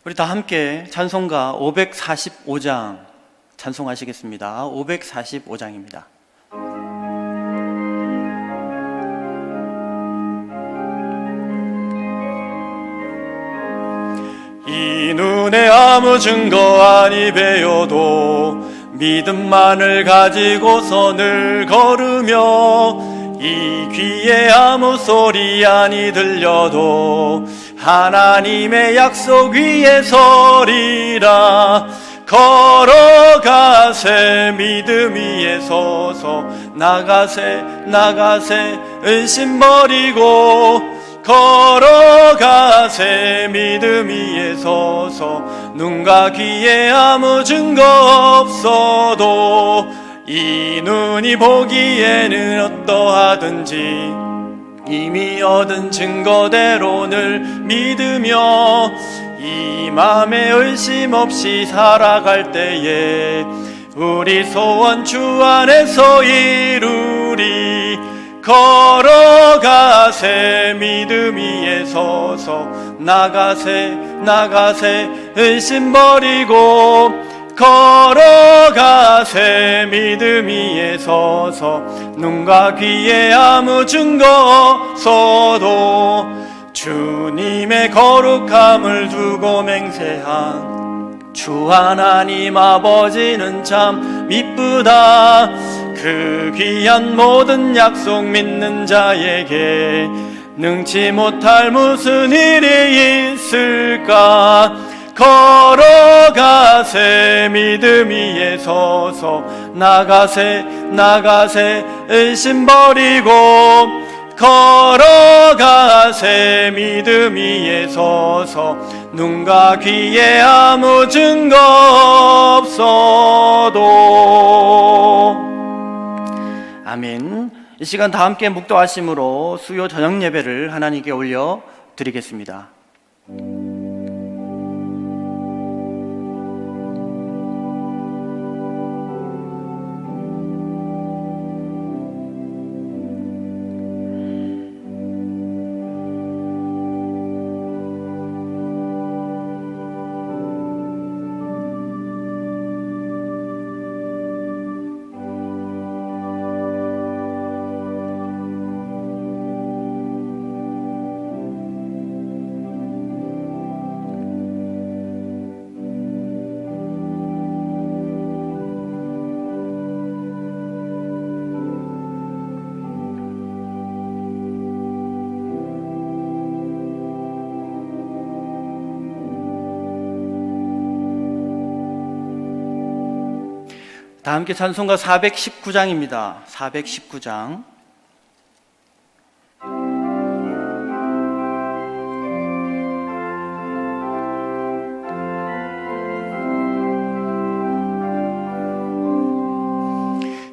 우리 다 함께 찬송가 545장 찬송하시겠습니다. 545장입니다. 이 눈에 아무 증거 아니 배워도 믿음만을 가지고서 늘 걸으며, 이 귀에 아무 소리 아니 들려도 하나님의 약속 위에 서리라. 걸어가세 믿음 위에 서서, 나가세 나가세 의심 버리고, 걸어가세 믿음 위에 서서, 눈과 귀에 아무 증거 없어도 이 눈이 보기에는 어떠하든지 이미 얻은 증거대로 늘 믿으며, 이 맘에 의심 없이 살아갈 때에 우리 소원 주 안에서 이루리. 걸어가세 믿음 위에 서서, 나가세 나가세 의심 버리고, 걸어가세 믿음 위에 서서, 눈과 귀에 아무 증거 없어도 주님의 거룩함을 두고 맹세한 주 하나님 아버지는 참 미쁘다. 그 귀한 모든 약속 믿는 자에게 능치 못할 무슨 일이 있을까. 걸어가세 믿음 위에 서서, 나가세 나가세 의심 버리고, 걸어가세 믿음 위에 서서, 눈과 귀에 아무 증거 없어도. 아멘. 이 시간 다 함께 묵도하심으로 수요 저녁 예배를 하나님께 올려 드리겠습니다. 다 함께 찬송가 419장입니다. 419장.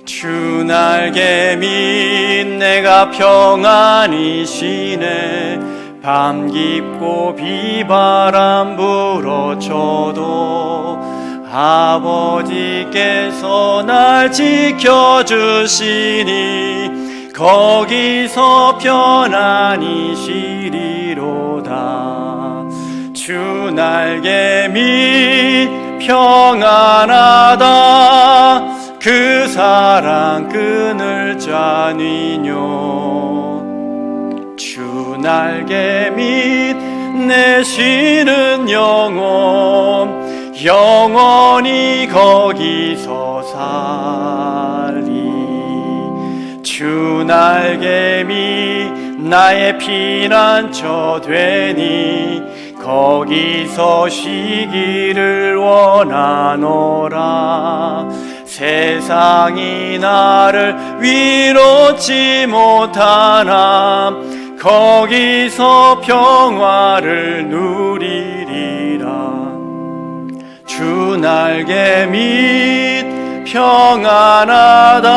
주 날개 밑 내가 평안히 쉬네. 밤 깊고 비바람 불어쳐도 아버지께서 날 지켜주시니 거기서 편안히 쉬리로다. 주 날개 밑 평안하다. 그 사랑 끊을 자니뇨. 주 날개 밑 내 쉬는 영혼, 영원히 거기서 살리. 주 날개 밑 나의 피난처 되니 거기서 쉬기를 원하노라. 세상이 나를 위로치 못하나 거기서 평화를 누리리라. 주 날개 밑 평안하다.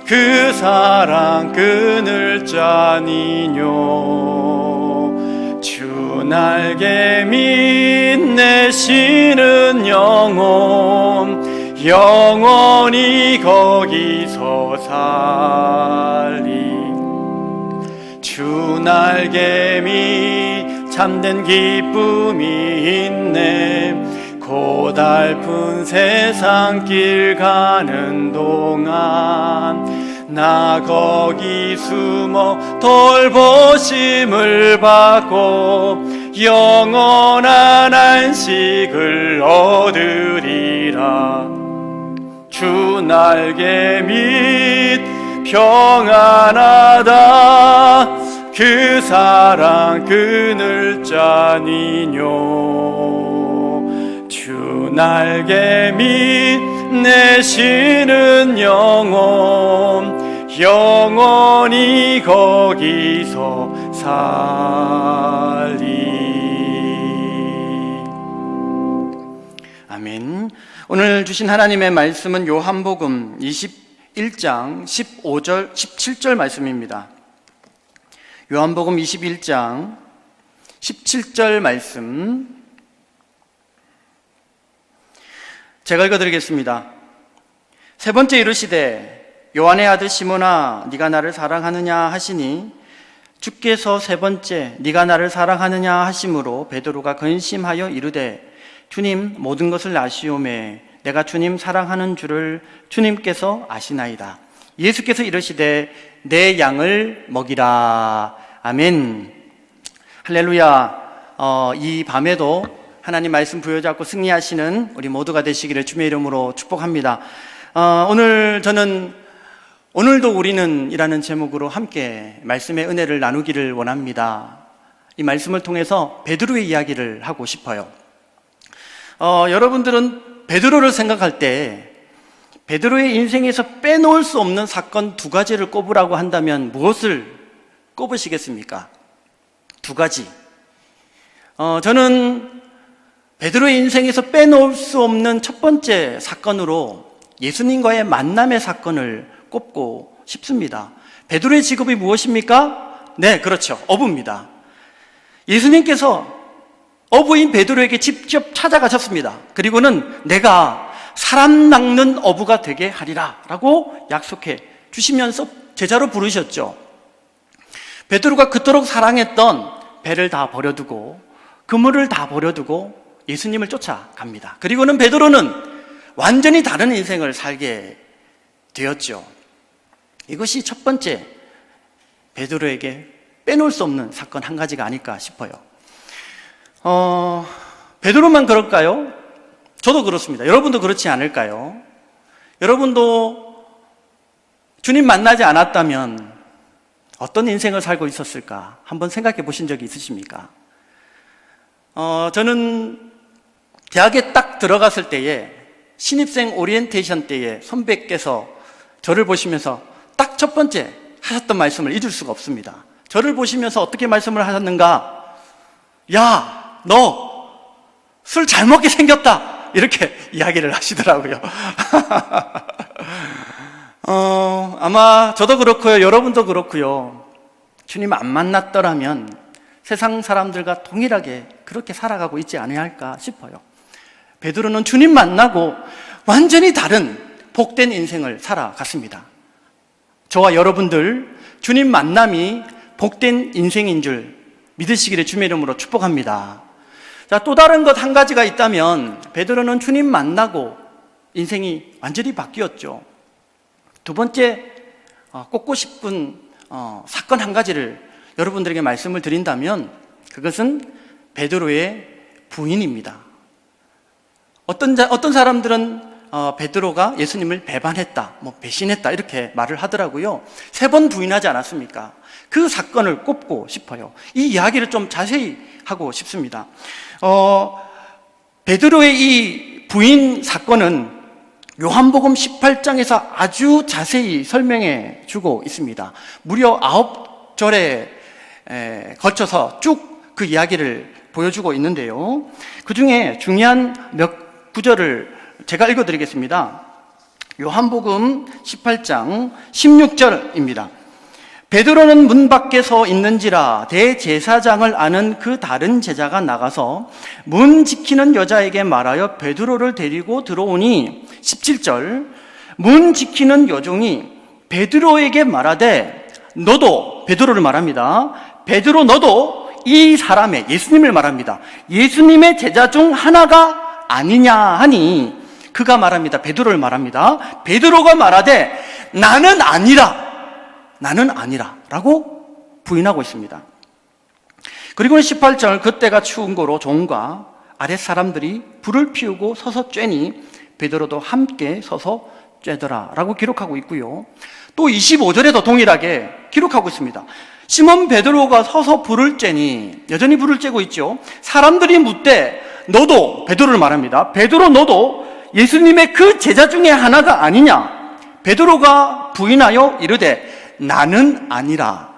그 사랑 끊을 자니뇨. 주 날개 밑 내 쉬는 영혼, 영원히 거기서 살리. 주 날개 밑 참된 기쁨이 있네. 고달픈 세상 길 가는 동안 나 거기 숨어 돌보심을 받고 영원한 안식을 얻으리라. 주 날개 밑 평안하다. 그 사랑 그늘 자니뇨. 주 날개 밑 내쉬는 영혼 영원히 거기서 살리. 아멘. 오늘 주신 하나님의 말씀은 요한복음 21장 15절 17절 말씀입니다. 요한복음 21장 17절 말씀 제가 읽어드리겠습니다. 세 번째 이르시되 요한의 아들 시몬아 네가 나를 사랑하느냐 하시니 주께서 세 번째 네가 나를 사랑하느냐 하심으로 베드로가 근심하여 이르되 주님 모든 것을 아시오매 내가 주님 사랑하는 줄을 주님께서 아시나이다. 예수께서 이르시되 내 양을 먹이라. 아멘. 할렐루야. 이 밤에도 하나님 말씀 부여잡고 승리하시는 우리 모두가 되시기를 주의 이름으로 축복합니다. 오늘 저는 오늘도 우리는 이라는 제목으로 함께 말씀의 은혜를 나누기를 원합니다. 이 말씀을 통해서 베드로의 이야기를 하고 싶어요. 여러분들은 베드로를 생각할 때 베드로의 인생에서 빼놓을 수 없는 사건 두 가지를 꼽으라고 한다면 무엇을 꼽으시겠습니까? 두 가지. 저는 베드로의 인생에서 빼놓을 수 없는 첫 번째 사건으로 예수님과의 만남의 사건을 꼽고 싶습니다. 베드로의 직업이 무엇입니까? 네, 그렇죠. 어부입니다. 예수님께서 어부인 베드로에게 직접 찾아가셨습니다. 그리고는 내가 사람 낚는 어부가 되게 하리라 라고 약속해 주시면서 제자로 부르셨죠. 베드로가 그토록 사랑했던 배를 다 버려두고 그물을 다 버려두고 예수님을 쫓아갑니다. 그리고는 베드로는 완전히 다른 인생을 살게 되었죠. 이것이 첫 번째 베드로에게 빼놓을 수 없는 사건 한 가지가 아닐까 싶어요. 베드로만 그럴까요? 저도 그렇습니다. 여러분도 그렇지 않을까요? 여러분도 주님 만나지 않았다면 어떤 인생을 살고 있었을까? 한번 생각해 보신 적이 있으십니까? 저는 대학에 딱 들어갔을 때에 신입생 오리엔테이션 때에 선배께서 저를 보시면서 딱 첫 번째 하셨던 말씀을 잊을 수가 없습니다. 저를 보시면서 어떻게 말씀을 하셨는가? 야, 너 술 잘 먹게 생겼다. 이렇게 이야기를 하시더라고요. 아마 저도 그렇고요. 여러분도 그렇고요. 주님 안 만났더라면 세상 사람들과 동일하게 그렇게 살아가고 있지 않아야 할까 싶어요. 베드로는 주님 만나고 완전히 다른 복된 인생을 살아갔습니다. 저와 여러분들 주님 만남이 복된 인생인 줄 믿으시기를 주님의 이름으로 축복합니다. 자, 또 다른 것 한 가지가 있다면 베드로는 주님 만나고 인생이 완전히 바뀌었죠. 두 번째 꼽고 싶은 사건 한 가지를 여러분들에게 말씀을 드린다면 그것은 베드로의 부인입니다. 어떤 사람들은 베드로가 예수님을 배반했다, 배신했다 이렇게 말을 하더라고요. 3번 부인하지 않았습니까? 그 사건을 꼽고 싶어요. 이 이야기를 좀 자세히 하고 싶습니다. 베드로의 이 부인 사건은 요한복음 18장에서 아주 자세히 설명해 주고 있습니다. 무려 9절에 걸쳐서 쭉 그 이야기를 보여주고 있는데요. 그 중에 중요한 몇 구절을 제가 읽어드리겠습니다. 요한복음 18장 16절입니다. 베드로는 문 밖에 서 있는지라 대제사장을 아는 그 다른 제자가 나가서 문 지키는 여자에게 말하여 베드로를 데리고 들어오니 17절 문 지키는 여종이 베드로에게 말하되 너도 베드로를 말합니다. 베드로 너도 이 사람의, 예수님을 말합니다. 예수님의 제자 중 하나가 아니냐 하니 그가 말합니다. 베드로를 말합니다. 베드로가 말하되 나는 아니라 라고 부인하고 있습니다. 그리고는 18절, 그때가 추운 거로 종과 아랫 사람들이 불을 피우고 서서 쬐니 베드로도 함께 서서 쬐더라 라고 기록하고 있고요. 또 25절에도 동일하게 기록하고 있습니다. 시몬 베드로가 서서 불을 쬐니, 여전히 불을 쬐고 있죠. 사람들이 묻되 너도, 베드로를 말합니다. 베드로 너도 예수님의 그 제자 중에 하나가 아니냐? 베드로가 부인하여 이르되 나는 아니라.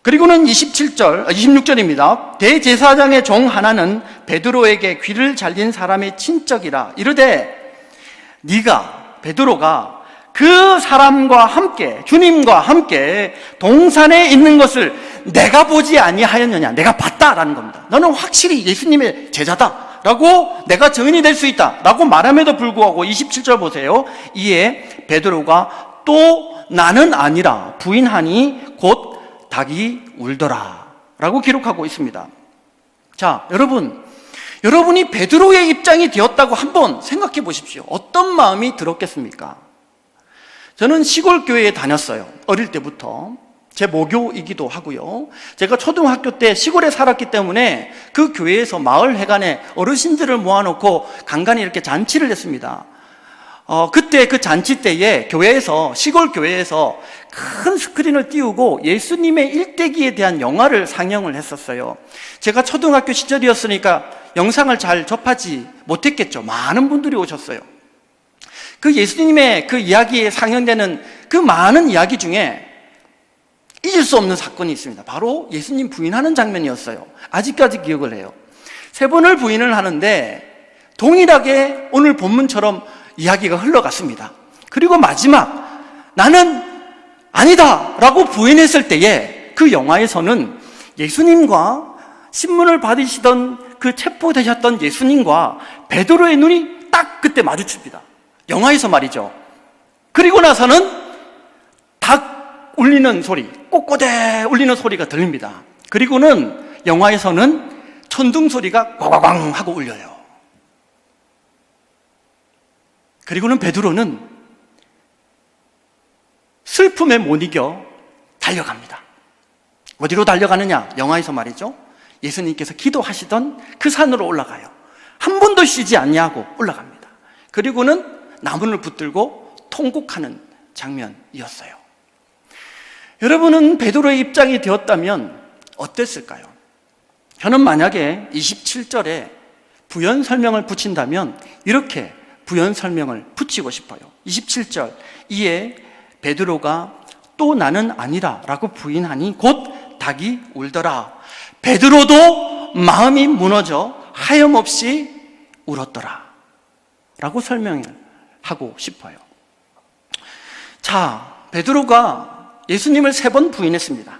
그리고는 26절입니다. 대제사장의 종 하나는 베드로에게 귀를 잘린 사람의 친척이라 이르되 네가, 베드로가 그 사람과 함께, 주님과 함께 동산에 있는 것을 내가 보지 아니하였느냐? 내가 봤다라는 겁니다. 너는 확실히 예수님의 제자다 라고, 내가 증인이 될 수 있다 라고 말함에도 불구하고 27절 보세요. 이에 베드로가 또 나는 아니라 부인하니 곧 닭이 울더라 라고 기록하고 있습니다. 자, 여러분이 베드로의 입장이 되었다고 한번 생각해 보십시오. 어떤 마음이 들었겠습니까? 저는 시골 교회에 다녔어요. 어릴 때부터. 제 모교이기도 하고요. 제가 초등학교 때 시골에 살았기 때문에 그 교회에서 마을 회관에 어르신들을 모아놓고 간간히 이렇게 잔치를 했습니다. 그때 그 잔치 때에 시골 교회에서 큰 스크린을 띄우고 예수님의 일대기에 대한 영화를 상영을 했었어요. 제가 초등학교 시절이었으니까 영상을 잘 접하지 못했겠죠. 많은 분들이 오셨어요. 그 예수님의 그 이야기에 상영되는 그 많은 이야기 중에 잊을 수 없는 사건이 있습니다. 바로 예수님 부인하는 장면이었어요. 아직까지 기억을 해요. 3번을 부인을 하는데 동일하게 오늘 본문처럼 이야기가 흘러갔습니다. 그리고 마지막 나는 아니다 라고 부인했을 때에 그 영화에서는 예수님과 신문을 받으시던 그 체포되셨던 예수님과 베드로의 눈이 딱 그때 마주칩니다. 영화에서 말이죠. 그리고 나서는 닭 울리는 소리, 꼬꼬대 울리는 소리가 들립니다. 그리고는 영화에서는 천둥 소리가 꽝꽝꽝 하고 울려요. 그리고는 베드로는 슬픔에 못 이겨 달려갑니다. 어디로 달려가느냐? 영화에서 말이죠. 예수님께서 기도하시던 그 산으로 올라가요. 한 번도 쉬지 않냐고 올라갑니다. 그리고는 나무를 붙들고 통곡하는 장면이었어요. 여러분은 베드로의 입장이 되었다면 어땠을까요? 저는 만약에 27절에 부연 설명을 붙인다면 이렇게 부연 설명을 붙이고 싶어요. 27절, 이에 베드로가 또 나는 아니라 라고 부인하니 곧 닭이 울더라. 베드로도 마음이 무너져 하염없이 울었더라 라고 설명을 하고 싶어요. 자, 베드로가 예수님을 3번 부인했습니다.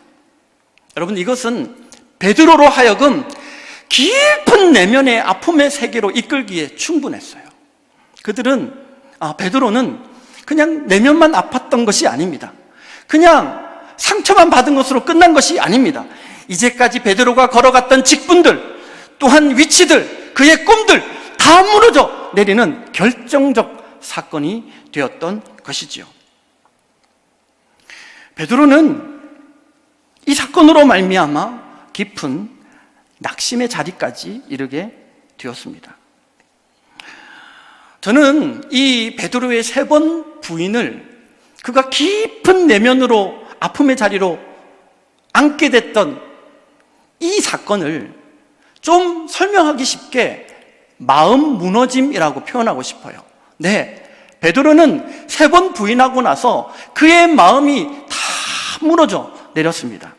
여러분, 이것은 베드로로 하여금 깊은 내면의 아픔의 세계로 이끌기에 충분했어요. 베드로는 그냥 내면만 아팠던 것이 아닙니다. 그냥 상처만 받은 것으로 끝난 것이 아닙니다. 이제까지 베드로가 걸어갔던 직분들, 또한 위치들, 그의 꿈들 다 무너져 내리는 결정적 사건이 되었던 것이지요. 베드로는 이 사건으로 말미암아 깊은 낙심의 자리까지 이르게 되었습니다. 저는 이 베드로의 3번 부인을 그가 깊은 내면으로 아픔의 자리로 앉게 됐던 이 사건을 좀 설명하기 쉽게 마음 무너짐이라고 표현하고 싶어요. 네, 베드로는 3번 부인하고 나서 그의 마음이 다 무너져 내렸습니다.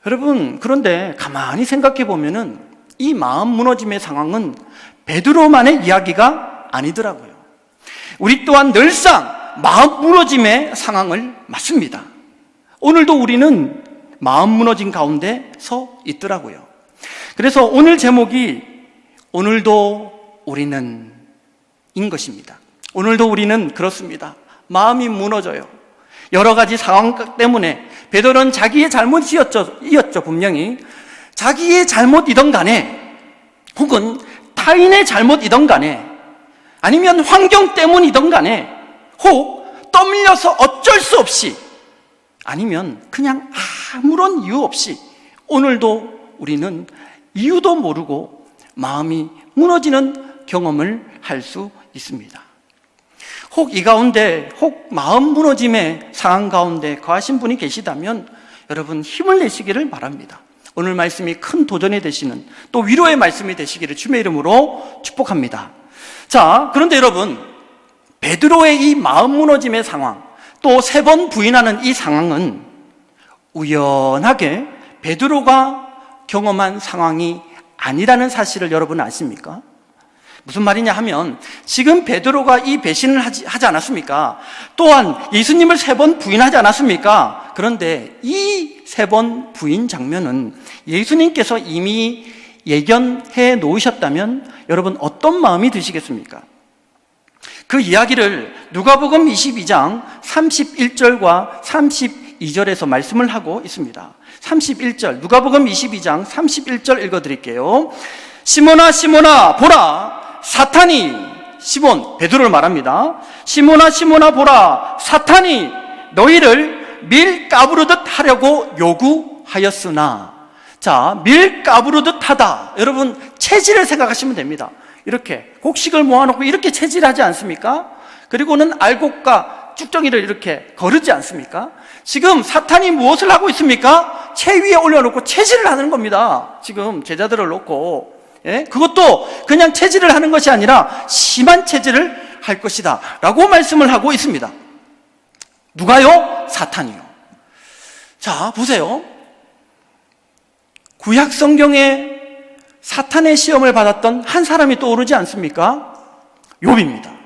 여러분, 그런데 가만히 생각해 보면은 이 마음 무너짐의 상황은 베드로만의 이야기가 아니더라고요. 우리 또한 늘상 마음 무너짐의 상황을 맞습니다. 오늘도 우리는 마음 무너짐 가운데 서 있더라고요. 그래서 오늘 제목이 오늘도 우리는 인 것입니다. 오늘도 우리는 그렇습니다. 마음이 무너져요. 여러 가지 상황 때문에 베드로는 자기의 잘못이었죠, 분명히. 자기의 잘못이든 간에, 혹은 타인의 잘못이든 간에, 아니면 환경 때문이든 간에, 혹 떠밀려서 어쩔 수 없이, 아니면 그냥 아무런 이유 없이 오늘도 우리는 이유도 모르고 마음이 무너지는 경험을 할 수 있습니다. 혹 이 가운데, 혹 마음 무너짐의 상황 가운데 거하신 분이 계시다면 여러분 힘을 내시기를 바랍니다. 오늘 말씀이 큰 도전이 되시는, 또 위로의 말씀이 되시기를 주의 이름으로 축복합니다. 자, 그런데 여러분, 베드로의 이 마음 무너짐의 상황, 또 3번 부인하는 이 상황은 우연하게 베드로가 경험한 상황이 아니라는 사실을 여러분 아십니까? 무슨 말이냐 하면, 지금 베드로가 이 배신을 하지 않았습니까? 또한 예수님을 3번 부인하지 않았습니까? 그런데 이 3번 부인 장면은 예수님께서 이미 예견해 놓으셨다면 여러분 어떤 마음이 드시겠습니까? 그 이야기를 누가복음 22장 31절과 32절에서 말씀을 하고 있습니다. 31절, 누가복음 22장 31절 읽어드릴게요. 시몬아 시몬아 보라, 사탄이, 시몬, 베드로를 말합니다. 시몬아 시몬아 보라, 사탄이 너희를 밀 까부르듯 하려고 요구하였으나. 자, 밀 까부르듯 하다, 여러분 체질을 생각하시면 됩니다. 이렇게 곡식을 모아놓고 이렇게 체질하지 않습니까? 그리고는 알곡과 쭉정이를 이렇게 거르지 않습니까? 지금 사탄이 무엇을 하고 있습니까? 채 위에 올려놓고 체질을 하는 겁니다. 지금 제자들을 놓고. 예? 그것도 그냥 체질을 하는 것이 아니라 심한 체질을 할 것이다 라고 말씀을 하고 있습니다. 누가요? 사탄이요. 자, 보세요. 구약 성경에 사탄의 시험을 받았던 한 사람이 떠오르지 않습니까? 욥입니다.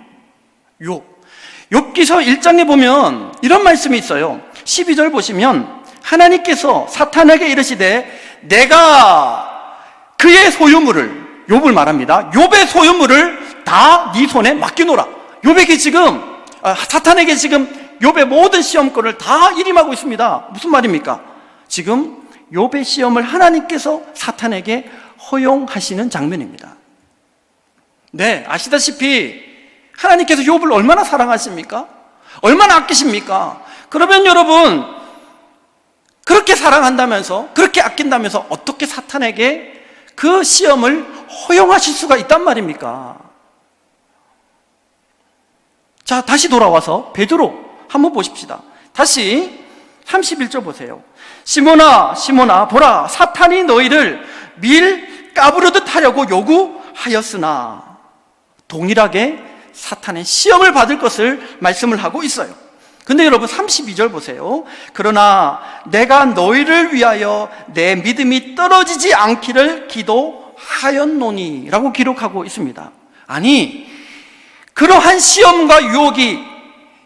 욥기서 1장에 보면 이런 말씀이 있어요. 12절 보시면 하나님께서 사탄에게 이르시되 내가 그의 소유물을, 욥을 말합니다. 욥의 소유물을 다 네 손에 맡기노라. 욥에게 지금, 사탄에게 지금 욥의 모든 시험권을 다 일임하고 있습니다. 무슨 말입니까? 지금 욥의 시험을 하나님께서 사탄에게 허용하시는 장면입니다. 네, 아시다시피 하나님께서 욥을 얼마나 사랑하십니까? 얼마나 아끼십니까? 그러면 여러분, 그렇게 사랑한다면서, 그렇게 아낀다면서 어떻게 사탄에게 그 시험을 허용하실 수가 있단 말입니까? 자, 다시 돌아와서 베드로 한번 보십시다. 다시 31절 보세요. 시몬아 시몬아 보라, 사탄이 너희를 밀 까부르듯 하려고 요구하였으나. 동일하게 사탄의 시험을 받을 것을 말씀을 하고 있어요. 근데 여러분 32절 보세요. 그러나 내가 너희를 위하여 내 믿음이 떨어지지 않기를 기도하였노니 라고 기록하고 있습니다. 아니, 그러한 시험과 유혹이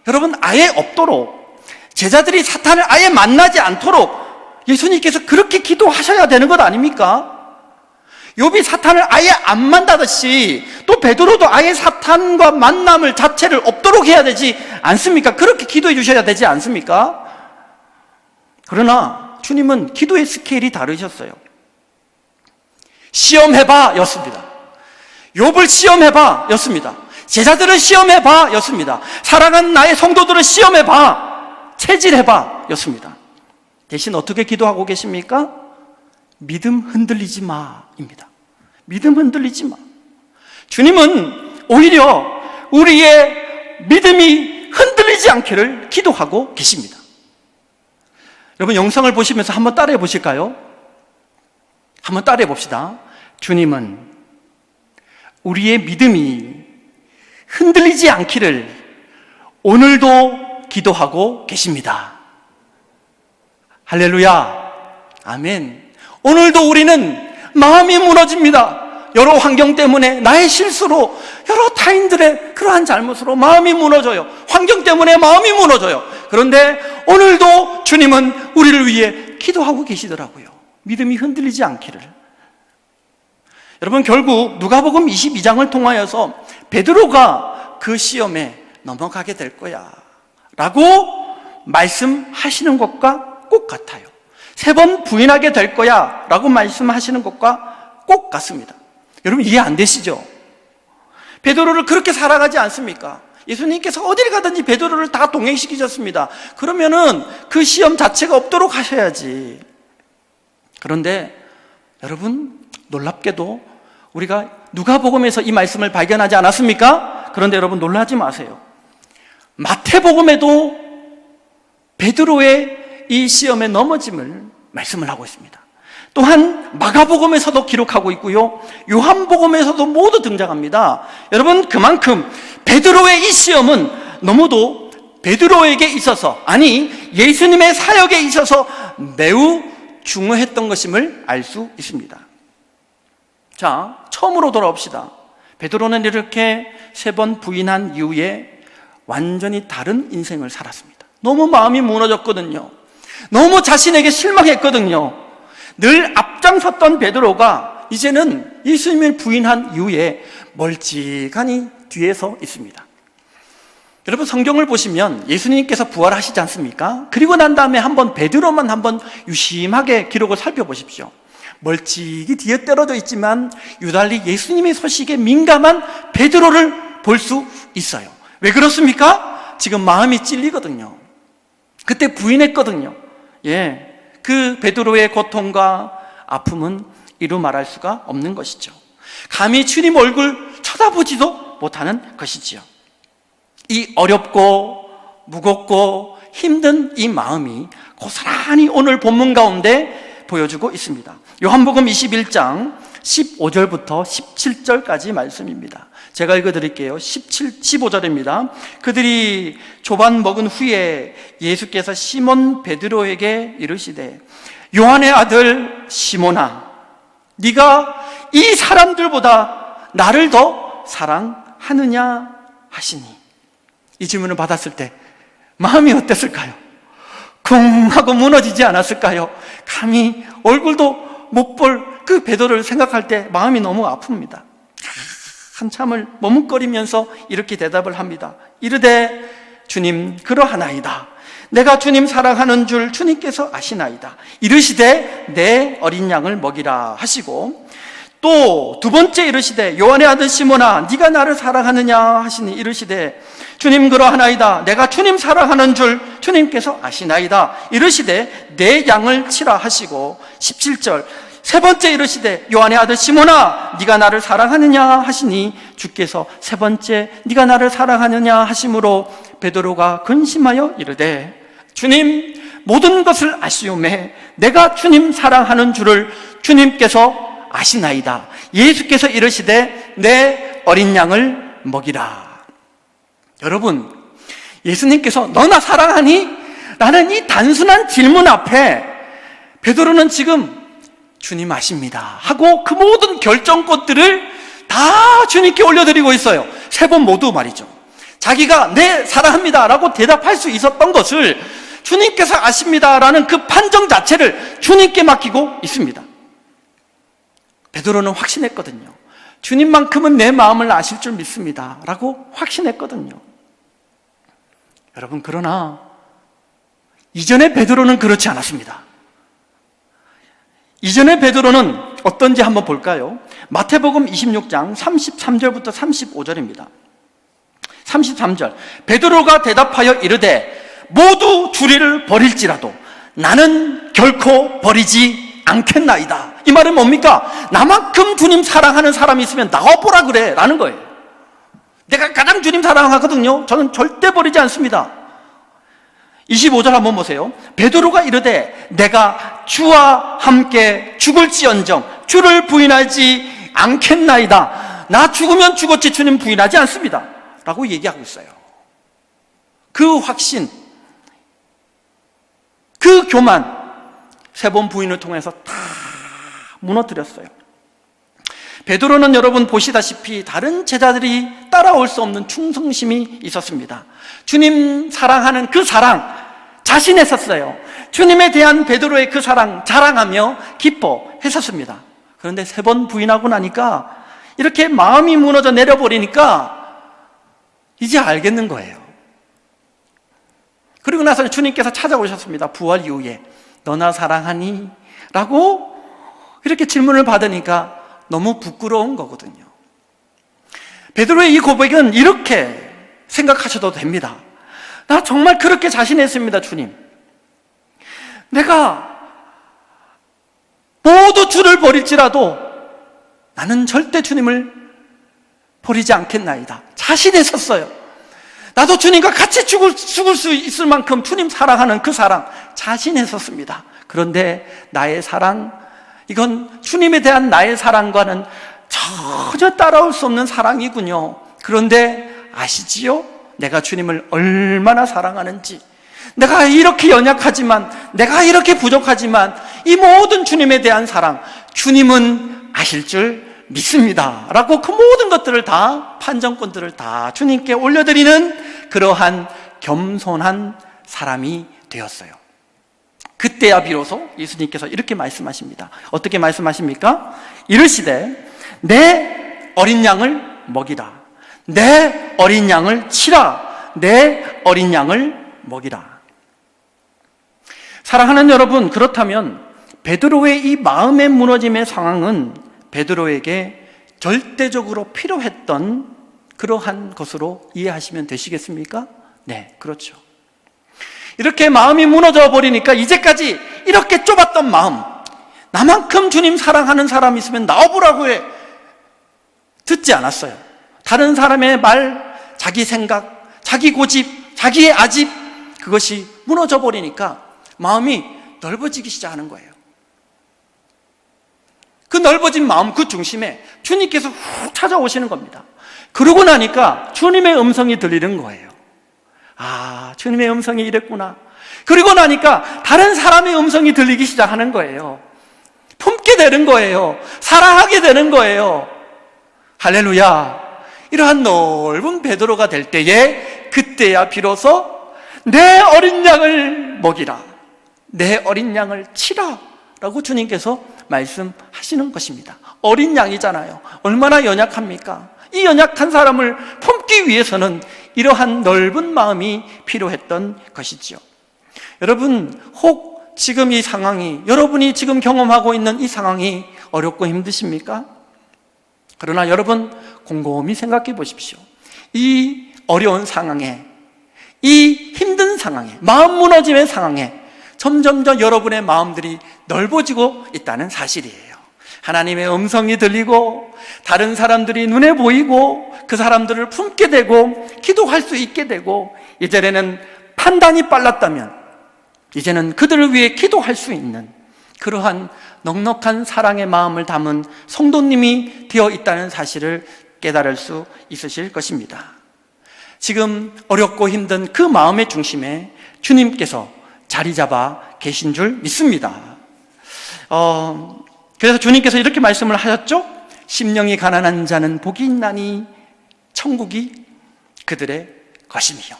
여러분 아예 없도록, 제자들이 사탄을 아예 만나지 않도록 예수님께서 그렇게 기도하셔야 되는 것 아닙니까? 욥이 사탄을 아예 안 만나듯이 또 베드로도 아예 사탄과 만남을 자체를 없도록 해야 되지 않습니까? 그렇게 기도해 주셔야 되지 않습니까? 그러나 주님은 기도의 스케일이 다르셨어요. 시험해봐 였습니다. 욥을 시험해봐 였습니다. 제자들을 시험해봐 였습니다. 사랑하는 나의 성도들을 시험해봐, 체질해봐 였습니다. 대신 어떻게 기도하고 계십니까? 믿음 흔들리지 마입니다. 믿음 흔들리지 마. 주님은 오히려 우리의 믿음이 흔들리지 않기를 기도하고 계십니다. 여러분 영상을 보시면서 한번 따라해 보실까요? 한번 따라해 봅시다. 주님은 우리의 믿음이 흔들리지 않기를 오늘도 기도하고 계십니다. 할렐루야. 아멘. 오늘도 우리는 마음이 무너집니다. 여러 환경 때문에, 나의 실수로, 여러 타인들의 그러한 잘못으로 마음이 무너져요. 환경 때문에 마음이 무너져요. 그런데 오늘도 주님은 우리를 위해 기도하고 계시더라고요. 믿음이 흔들리지 않기를. 여러분 결국 누가복음 22장을 통하여서 베드로가 그 시험에 넘어가게 될 거야 라고 말씀하시는 것과 꼭 같아요. 3번 부인하게 될 거야 라고 말씀하시는 것과 꼭 같습니다. 여러분 이해 안 되시죠? 베드로를 그렇게 살아가지 않습니까? 예수님께서 어딜 가든지 베드로를 다 동행시키셨습니다. 그러면은 그 시험 자체가 없도록 하셔야지. 그런데 여러분 놀랍게도 우리가 누가복음에서 이 말씀을 발견하지 않았습니까? 그런데 여러분 놀라지 마세요. 마태복음에도 베드로의 이 시험에 넘어짐을 말씀을 하고 있습니다. 또한 마가복음에서도 기록하고 있고요, 요한복음에서도 모두 등장합니다. 여러분 그만큼 베드로의 이 시험은 너무도 베드로에게 있어서, 아니 예수님의 사역에 있어서 매우 중요했던 것임을 알 수 있습니다. 자, 처음으로 돌아옵시다. 베드로는 이렇게 3번 부인한 이후에 완전히 다른 인생을 살았습니다. 너무 마음이 무너졌거든요. 너무 자신에게 실망했거든요. 늘 앞장섰던 베드로가 이제는 예수님을 부인한 이후에 멀찍하니 뒤에서 있습니다. 여러분 성경을 보시면 예수님께서 부활하시지 않습니까? 그리고 난 다음에 한번 베드로만 한번 유심하게 기록을 살펴보십시오. 멀찍이 뒤에 떨어져 있지만 유달리 예수님의 소식에 민감한 베드로를 볼 수 있어요. 왜 그렇습니까? 지금 마음이 찔리거든요. 그때 부인했거든요. 그 베드로의 고통과 아픔은 이루 말할 수가 없는 것이죠. 감히 주님 얼굴 쳐다보지도 못하는 것이지요. 이 어렵고 무겁고 힘든 이 마음이 고스란히 오늘 본문 가운데 보여주고 있습니다. 요한복음 21장 15절부터 17절까지 말씀입니다. 제가 읽어드릴게요. 15절입니다. 그들이 조반 먹은 후에 예수께서 시몬 베드로에게 이르시되 요한의 아들 시몬아, 네가 이 사람들보다 나를 더 사랑하느냐 하시니. 이 질문을 받았을 때 마음이 어땠을까요? 쿵 하고 무너지지 않았을까요? 감히 얼굴도 못 볼 그 베드로를 생각할 때 마음이 너무 아픕니다. 한참을 머뭇거리면서 이렇게 대답을 합니다. 이르되 주님 그러하나이다. 내가 주님 사랑하는 줄 주님께서 아시나이다. 이르시되 내 어린 양을 먹이라 하시고, 또 두 번째 이르시되 요한의 아들 시몬아 네가 나를 사랑하느냐 하시니 이르시되 주님 그러하나이다. 내가 주님 사랑하는 줄 주님께서 아시나이다. 이르시되 내 양을 치라 하시고, 17절 세 번째 이르시되 요한의 아들 시몬아 네가 나를 사랑하느냐 하시니 주께서 세 번째 네가 나를 사랑하느냐 하심으로 베드로가 근심하여 이르되 주님 모든 것을 아시오매 내가 주님 사랑하는 줄을 주님께서 아시나이다. 예수께서 이르시되 내 어린 양을 먹이라. 여러분, 예수님께서 너나 사랑하니? 라는 이 단순한 질문 앞에 베드로는 지금 주님 아십니다 하고 그 모든 결정권들을 다 주님께 올려드리고 있어요. 3번 모두 말이죠. 자기가 네 사랑합니다 라고 대답할 수 있었던 것을 주님께서 아십니다 라는 그 판정 자체를 주님께 맡기고 있습니다. 베드로는 확신했거든요. 주님만큼은 내 마음을 아실 줄 믿습니다 라고 확신했거든요. 여러분, 그러나 이전에 베드로는 그렇지 않았습니다. 이전에 베드로는 어떤지 한번 볼까요? 마태복음 26장 33절부터 35절입니다. 33절 베드로가 대답하여 이르되 모두 주리를 버릴지라도 나는 결코 버리지 않겠나이다. 이 말은 뭡니까? 나만큼 주님 사랑하는 사람이 있으면 나와보라 그래 라는 거예요. 내가 가장 주님 사랑하거든요. 저는 절대 버리지 않습니다. 25절 한번 보세요. 베드로가 이르되 내가 주와 함께 죽을지언정 주를 부인하지 않겠나이다. 나 죽으면 죽었지 주님 부인하지 않습니다 라고 얘기하고 있어요. 그 확신, 그 교만 3번 부인을 통해서 다 무너뜨렸어요. 베드로는 여러분 보시다시피 다른 제자들이 따라올 수 없는 충성심이 있었습니다. 주님 사랑하는 그 사랑 자신했었어요. 주님에 대한 베드로의 그 사랑 자랑하며 기뻐했었습니다. 그런데 3번 부인하고 나니까 이렇게 마음이 무너져 내려버리니까 이제 알겠는 거예요. 그리고 나서 주님께서 찾아오셨습니다. 부활 이후에 너나 사랑하니? 라고 이렇게 질문을 받으니까 너무 부끄러운 거거든요. 베드로의 이 고백은 이렇게 생각하셔도 됩니다. 나 정말 그렇게 자신했습니다. 주님, 내가 모두 주를 버릴지라도 나는 절대 주님을 버리지 않겠나이다. 자신했었어요. 나도 주님과 같이 죽을 수 있을 만큼 주님 사랑하는 그 사랑 자신했었습니다. 그런데 나의 사랑, 이건 주님에 대한 나의 사랑과는 전혀 따라올 수 없는 사랑이군요. 그런데 아시지요? 내가 주님을 얼마나 사랑하는지. 내가 이렇게 연약하지만, 내가 이렇게 부족하지만 이 모든 주님에 대한 사랑, 주님은 아실 줄 믿습니다 라고 그 모든 것들을 다, 판정권들을 다 주님께 올려드리는 그러한 겸손한 사람이 되었어요. 그때야 비로소 예수님께서 이렇게 말씀하십니다. 어떻게 말씀하십니까? 이르시되 내 어린 양을 먹이라, 내 어린 양을 치라, 내 어린 양을 먹이라. 사랑하는 여러분, 그렇다면 베드로의 이 마음의 무너짐의 상황은 베드로에게 절대적으로 필요했던 그러한 것으로 이해하시면 되시겠습니까? 네, 그렇죠. 이렇게 마음이 무너져 버리니까 이제까지 이렇게 좁았던 마음, 나만큼 주님 사랑하는 사람이 있으면 나와보라고 해, 듣지 않았어요. 다른 사람의 말, 자기 생각, 자기 고집, 자기의 아집, 그것이 무너져 버리니까 마음이 넓어지기 시작하는 거예요. 그 넓어진 마음, 그 중심에 주님께서 훅 찾아오시는 겁니다. 그러고 나니까 주님의 음성이 들리는 거예요. 아, 주님의 음성이 이랬구나. 그리고 나니까 다른 사람의 음성이 들리기 시작하는 거예요. 품게 되는 거예요. 사랑하게 되는 거예요. 할렐루야. 이러한 넓은 베드로가 될 때에 그때야 비로소 내 어린 양을 먹이라, 내 어린 양을 치라 라고 주님께서 말씀하시는 것입니다. 어린 양이잖아요. 얼마나 연약합니까? 이 연약한 사람을 품기 위해서는 이러한 넓은 마음이 필요했던 것이지요. 여러분, 혹 지금 이 상황이, 여러분이 지금 경험하고 있는 이 상황이 어렵고 힘드십니까? 그러나 여러분, 곰곰이 생각해 보십시오. 이 어려운 상황에, 이 힘든 상황에, 마음 무너짐의 상황에 점점점 여러분의 마음들이 넓어지고 있다는 사실이에요. 하나님의 음성이 들리고 다른 사람들이 눈에 보이고 그 사람들을 품게 되고 기도할 수 있게 되고, 이제는 판단이 빨랐다면 이제는 그들을 위해 기도할 수 있는 그러한 넉넉한 사랑의 마음을 담은 성도님이 되어 있다는 사실을 깨달을 수 있으실 것입니다. 지금 어렵고 힘든 그 마음의 중심에 주님께서 자리 잡아 계신 줄 믿습니다. 그래서 주님께서 이렇게 말씀을 하셨죠. 심령이 가난한 자는 복이 있나니 천국이 그들의 것이며.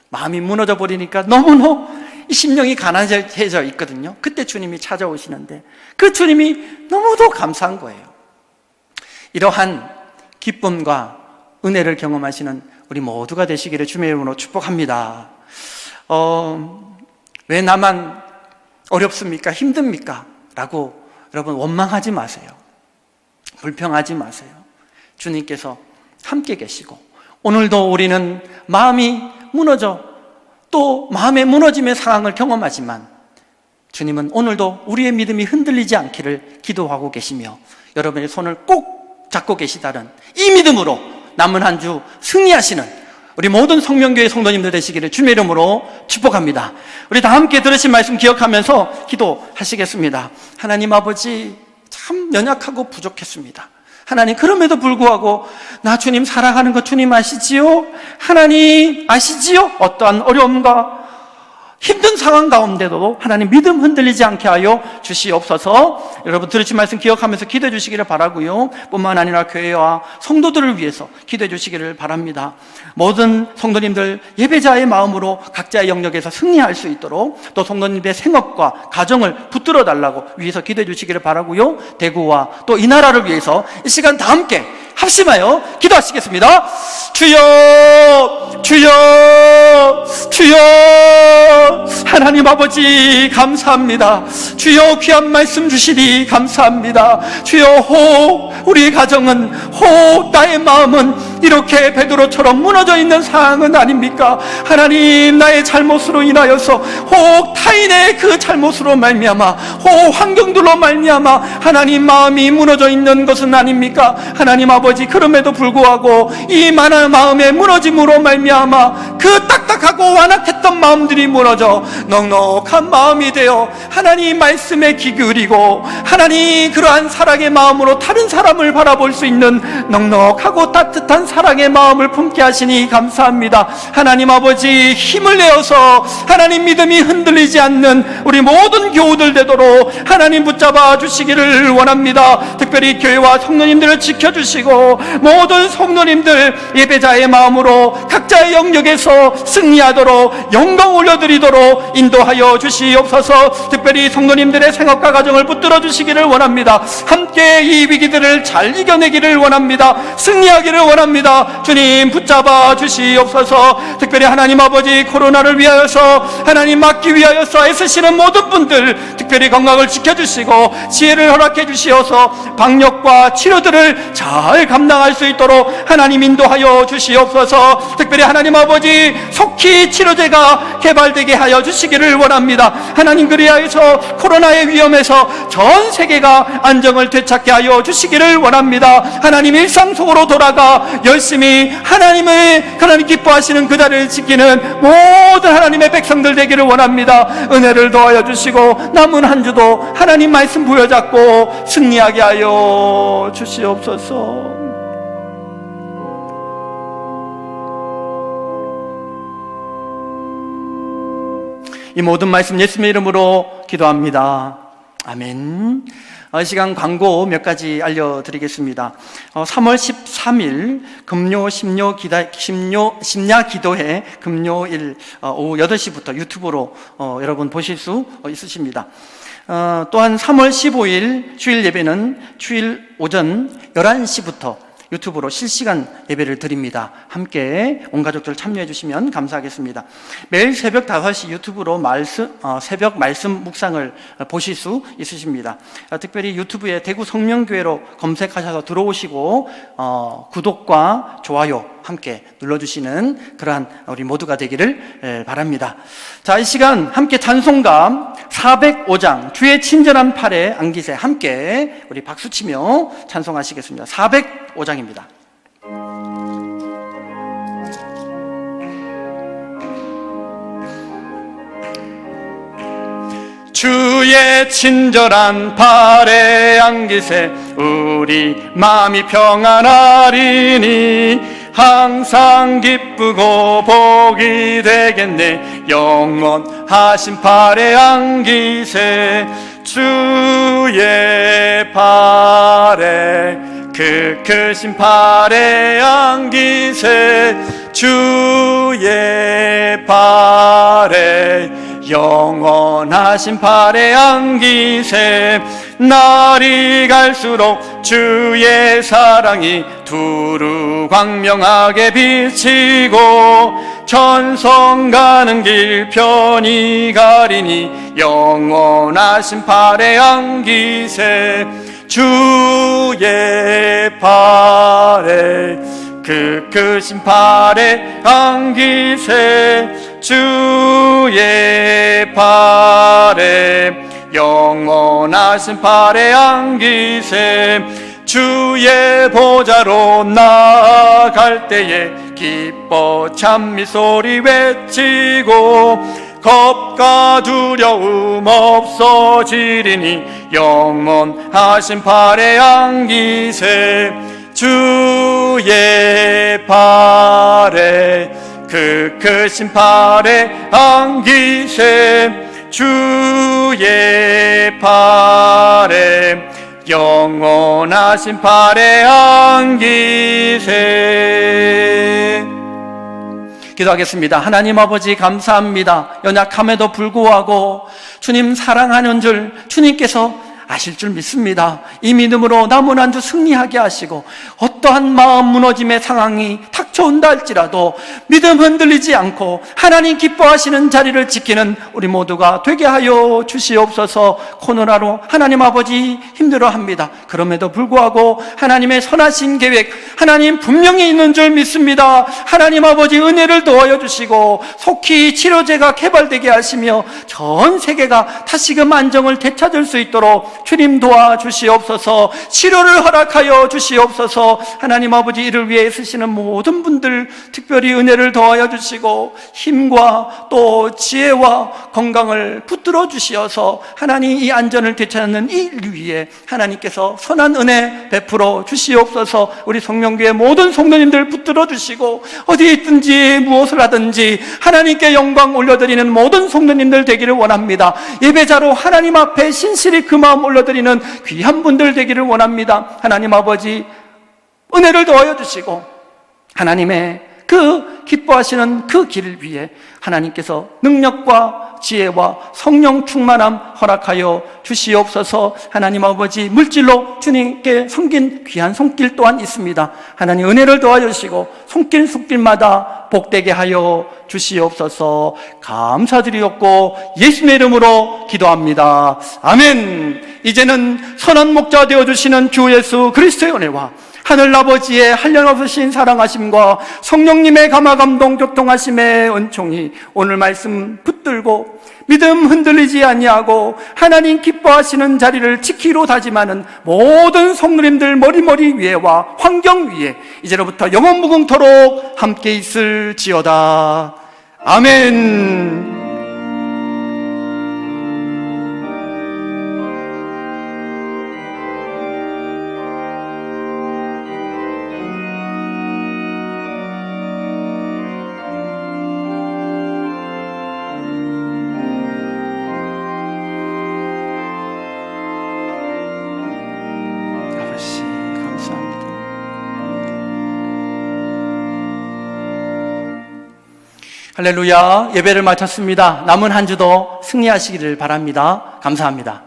마음이 무너져 버리니까 너무너무 이 심령이 가난해져 있거든요. 그때 주님이 찾아오시는데 그 주님이 너무도 감사한 거예요. 이러한 기쁨과 은혜를 경험하시는 우리 모두가 되시기를 주님의 이름으로 축복합니다. 왜 나만 어렵습니까? 힘듭니까? 라고 여러분 원망하지 마세요. 불평하지 마세요. 주님께서 함께 계시고, 오늘도 우리는 마음이 무너져 또 마음의 무너짐의 상황을 경험하지만 주님은 오늘도 우리의 믿음이 흔들리지 않기를 기도하고 계시며 여러분의 손을 꼭 잡고 계시다는 이 믿음으로 남은 한 주 승리하시는 우리 모든 성명교회 성도님들 되시기를 주님의 이름으로 축복합니다. 우리 다 함께 들으신 말씀 기억하면서 기도하시겠습니다. 하나님 아버지, 참 연약하고 부족했습니다. 하나님, 그럼에도 불구하고 나 주님 사랑하는 거 주님 아시지요? 하나님 아시지요? 어떠한 어려움과 힘든 상황 가운데도 하나님 믿음 흔들리지 않게 하여 주시옵소서. 여러분 들으신 말씀 기억하면서 기도해 주시기를 바라고요. 뿐만 아니라 교회와 성도들을 위해서 기도해 주시기를 바랍니다. 모든 성도님들 예배자의 마음으로 각자의 영역에서 승리할 수 있도록, 또 성도님들의 생업과 가정을 붙들어 달라고 위해서 기도해 주시기를 바라고요. 대구와 또 이 나라를 위해서 이 시간 다 함께 합심하여 기도하시겠습니다. 주여, 주여, 주여. 하나님 아버지 감사합니다. 주여 귀한 말씀 주시니 감사합니다. 주여 혹 우리 가정은, 혹 나의 마음은 이렇게 베드로처럼 무너져 있는 상황은 아닙니까? 하나님, 나의 잘못으로 인하여서 혹 타인의 그 잘못으로 말미암아, 혹 환경들로 말미암아 하나님 마음이 무너져 있는 것은 아닙니까? 하나님 아버지, 그럼에도 불구하고 이 많은 마음의 무너짐으로 말미암아 그 딱딱하고 완악했던 마음들이 무너져 넉넉한 마음이 되어 하나님 말씀에 귀 기울이고 하나님 그러한 사랑의 마음으로 다른 사람을 바라볼 수 있는 넉넉하고 따뜻한 사랑의 마음을 품게 하시니 감사합니다. 하나님 아버지, 힘을 내어서 하나님 믿음이 흔들리지 않는 우리 모든 교우들 되도록 하나님 붙잡아 주시기를 원합니다. 특별히 교회와 성도님들을 지켜주시고 모든 성도님들 예배자의 마음으로 각자의 영역에서 승리하도록 영광 올려드리도록 인도하여 주시옵소서. 특별히 성도님들의 생업과 가정을 붙들어 주시기를 원합니다. 함께 이 위기들을 잘 이겨내기를 원합니다. 승리하기를 원합니다. 주님 붙잡아 주시옵소서. 특별히 하나님 아버지, 코로나를 위하여서 하나님 막기 위하여서 애쓰시는 모든 분들 특별히 건강을 지켜주시고 지혜를 허락해 주시어서 방역과 치료들을 잘 감당할 수 있도록 하나님 인도하여 주시옵소서. 특별히 하나님 아버지, 속히 치료제가 개발되게 하여 주시기를 원합니다. 하나님, 그리하여서 코로나의 위험에서 전 세계가 안정을 되찾게 하여 주시기를 원합니다. 하나님, 일상 속으로 돌아가 열심히 하나님을 기뻐하시는 그 자리를 지키는 모든 하나님의 백성들 되기를 원합니다. 은혜를 더하여 주시고 남은 한 주도 하나님 말씀 부여잡고 승리하게 하여 주시옵소서. 이 모든 말씀 예수님의 이름으로 기도합니다. 아멘. 이 시간 광고 몇 가지 알려드리겠습니다. 3월 13일 금요 심야 기도회 금요일 오후 8시부터 유튜브로 여러분 보실 수 있으십니다. 또한 3월 15일 주일 예배는 주일 오전 11시부터 유튜브로 실시간 예배를 드립니다. 함께 온 가족들 참여해 주시면 감사하겠습니다. 매일 새벽 5시 유튜브로 새벽 말씀 묵상을 보실 수 있으십니다. 특별히 유튜브에 대구 성명교회로 검색하셔서 들어오시고 구독과 좋아요 함께 눌러주시는 그러한 우리 모두가 되기를 바랍니다. 자, 이 시간 함께 찬송가 405장 주의 친절한 팔에 안기세 함께 우리 박수치며 찬송하시겠습니다. 405장입니다. 주의 친절한 팔에 안기세 우리 마음이 평안하리니 항상 기쁘고 복이 되겠네. 영원하신 팔에 안기세 주의 팔에 그 크신 팔에 안기세 주의 팔에 영원하신 팔에 안기세 날이 갈수록 주의 사랑이 두루 광명하게 비치고 천성 가는 길 편히 가리니 영원하신 팔에 안기세 주의 팔에 그 크신 팔에 안기세 주의 팔에 영원하신 팔에 안기세 주의 보좌로 나아갈 때에 기뻐 찬미 소리 외치고 겁과 두려움 없어지리니 영원하신 팔에 안기세 주의 팔에 그 크신 팔에 안기세 주의 팔에 영원하신 팔에 안기세. 기도하겠습니다. 하나님 아버지 감사합니다. 연약함에도 불구하고 주님 사랑하는 줄 주님께서 아실 줄 믿습니다. 이 믿음으로 남은 한 주 승리하게 하시고 어떠한 마음 무너짐의 상황이 닥쳐온다 할지라도 믿음 흔들리지 않고 하나님 기뻐하시는 자리를 지키는 우리 모두가 되게 하여 주시옵소서. 코로나로 하나님 아버지 힘들어합니다. 그럼에도 불구하고 하나님의 선하신 계획, 하나님 분명히 있는 줄 믿습니다. 하나님 아버지 은혜를 도와여 주시고 속히 치료제가 개발되게 하시며 전 세계가 다시금 안정을 되찾을 수 있도록 주님 도와주시옵소서. 치료를 허락하여 주시옵소서. 하나님 아버지 이를 위해 쓰시는 모든 분들 특별히 은혜를 더하여 주시고 힘과 또 지혜와 건강을 붙들어 주시어서 하나님 이 안전을 되찾는 이 일 위에 하나님께서 선한 은혜 베풀어 주시옵소서. 우리 성령교회 모든 성도님들 붙들어 주시고 어디에 있든지 무엇을 하든지 하나님께 영광 올려드리는 모든 성도님들 되기를 원합니다. 예배자로 하나님 앞에 신실히 그 마음 올려드리는 귀한 분들 되기를 원합니다. 하나님 아버지 은혜를 더하여 주시고 하나님의 그 기뻐하시는 그 길을 위해 하나님께서 능력과 지혜와 성령 충만함 허락하여 주시옵소서. 하나님 아버지 물질로 주님께 섬긴 귀한 손길 또한 있습니다. 하나님 은혜를 더하여 주시고 손길마다 복되게 하여 주시옵소서. 감사드리옵고 예수님의 이름으로 기도합니다. 아멘. 이제는 선한 목자 되어주시는 주 예수 그리스도의 은혜와 하늘아버지의 한량없으신 사랑하심과 성령님의 감화감동 교통하심의 은총이 오늘 말씀 붙들고 믿음 흔들리지 아니하고 하나님 기뻐하시는 자리를 지키로 다짐하는 모든 성도님들 머리머리 위에와 환경 위에 이제로부터 영원 무궁토록 함께 있을지어다. 아멘. 할렐루야. 예배를 마쳤습니다. 남은 한 주도 승리하시기를 바랍니다. 감사합니다.